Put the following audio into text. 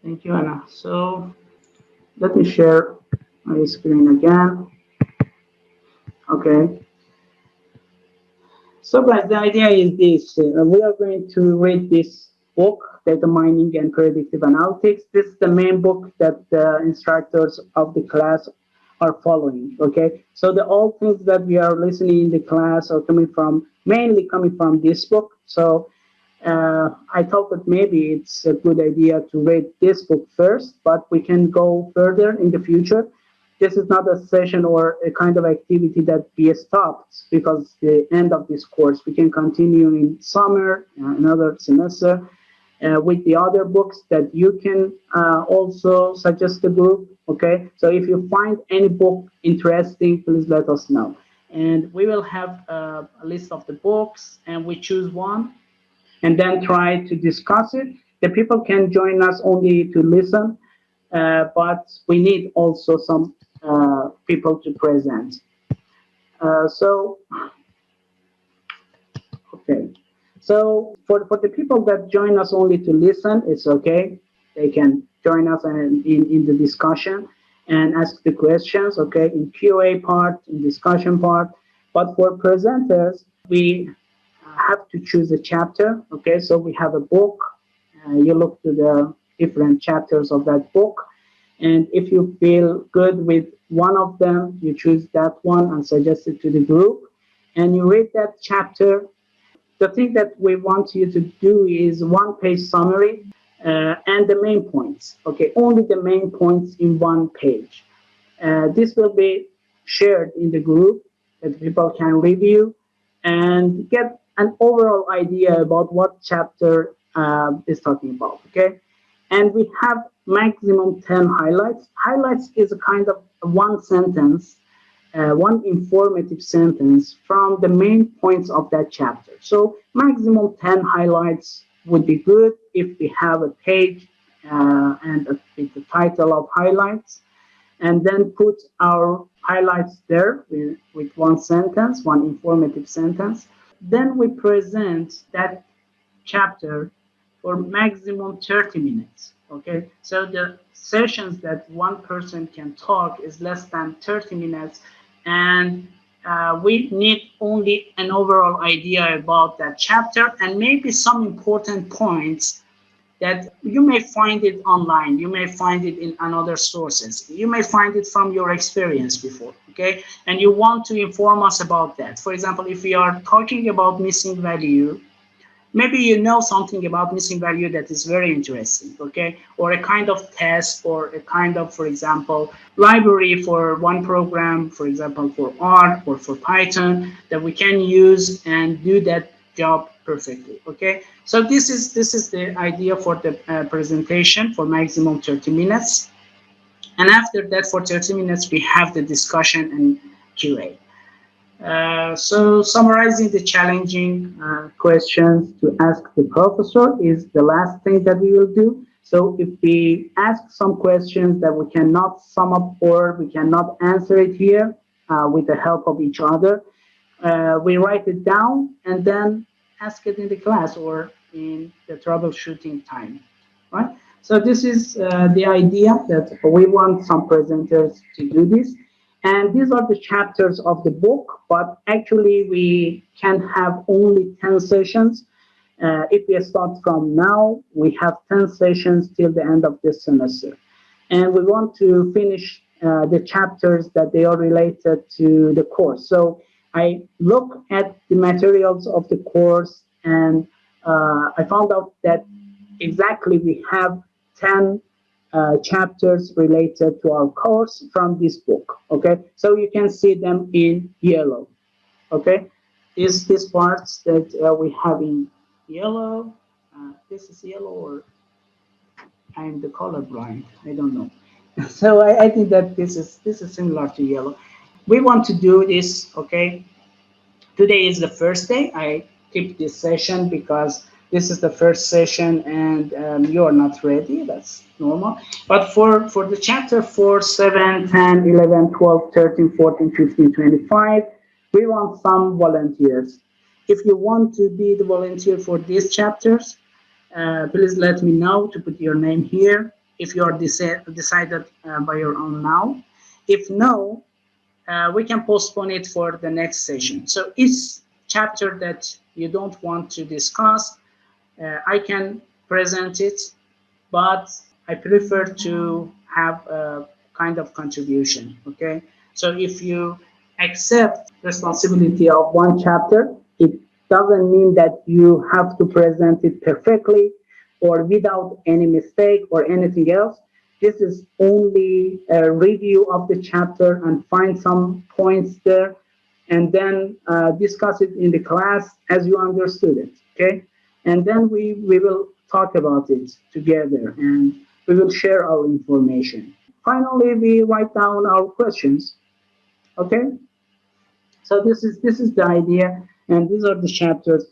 Thank you, Anna. So let me share my screen again. Okay. So guys, the idea is this. We are going to read this book, Data Mining and Predictive Analytics. This is the main book that the instructors of the class are following. Okay. So the all things that we are listening in the class are mainly coming from this book. So I thought that maybe it's a good idea to read this book first, but we can go further in the future. This is not a session or a kind of activity that we stopped because the end of this course. We can continue in summer, another semester, with the other books that you can also suggest the group. Okay, so if you find any book interesting, please let us know. And we will have a list of the books, and we choose one and then try to discuss it. The people can join us only to listen, but we need also some people to present. So, okay. So for the people that join us only to listen, it's okay. They can join us in the discussion and ask the questions, okay, in QA part, in discussion part. But for presenters, we have to choose a chapter, okay? So we have a book. You look to the different chapters of that book. And if you feel good with one of them, you choose that one and suggest it to the group. And you read that chapter. The thing that we want you to do is one-page summary and the main points. Okay, only the main points in one page. This will be shared in the group that people can review and get an overall idea about what chapter is talking about. Okay, and we have maximum 10 highlights. Highlights is a kind of one sentence, one informative sentence from the main points of that chapter. So maximum 10 highlights would be good if we have a page with the title of highlights, and then put our highlights there with one sentence, one informative sentence. Then we present that chapter for maximum 30 minutes. Okay, so the sessions that one person can talk is less than 30 minutes, and we need only an overall idea about that chapter and maybe some important points that you may find it online, you may find it in another sources, you may find it from your experience before, okay? And you want to inform us about that. For example, if we are talking about missing value, maybe you know something about missing value that is very interesting, okay? Or a kind of test, or a kind of, for example, library for one program, for example, for R or for Python, that we can use and do that job perfectly, okay? So this is the idea for the presentation for maximum 30 minutes. And after that, for 30 minutes, we have the discussion and QA. So summarizing the challenging questions to ask the professor is the last thing that we will do. So if we ask some questions that we cannot sum up or we cannot answer it here with the help of each other, we write it down and then ask it in the class or in the troubleshooting time, right? So this is the idea that we want some presenters to do this. And these are the chapters of the book, but actually we can have only 10 sessions. If we start from now, we have 10 sessions till the end of this semester. And we want to finish the chapters that they are related to the course. So I look at the materials of the course, and I found out that exactly we have 10 chapters related to our course from this book. Okay, so you can see them in yellow. Okay, these parts that we have in yellow. This is yellow, or I'm the color blind. I don't know. So I think that this is similar to yellow. We want to do this. Okay, today is the first day. I keep this session because this is the first session and you are not ready. That's normal. But for the chapter 4, 7, 10, 11, 12, 13, 14, 15, 25, we want some volunteers. If you want to be the volunteer for these chapters, please let me know to put your name here. if you are decided by your own now. If no, we can postpone it for the next session. So each chapter that you don't want to discuss, I can present it, but I prefer to have a kind of contribution, okay? So if you accept responsibility of one chapter, it doesn't mean that you have to present it perfectly or without any mistake or anything else. This is only a review of the chapter and find some points there and then discuss it in the class as you understood it, okay? And then we will talk about it together and we will share our information. Finally, we write down our questions, okay? So this is the idea, and these are the chapters.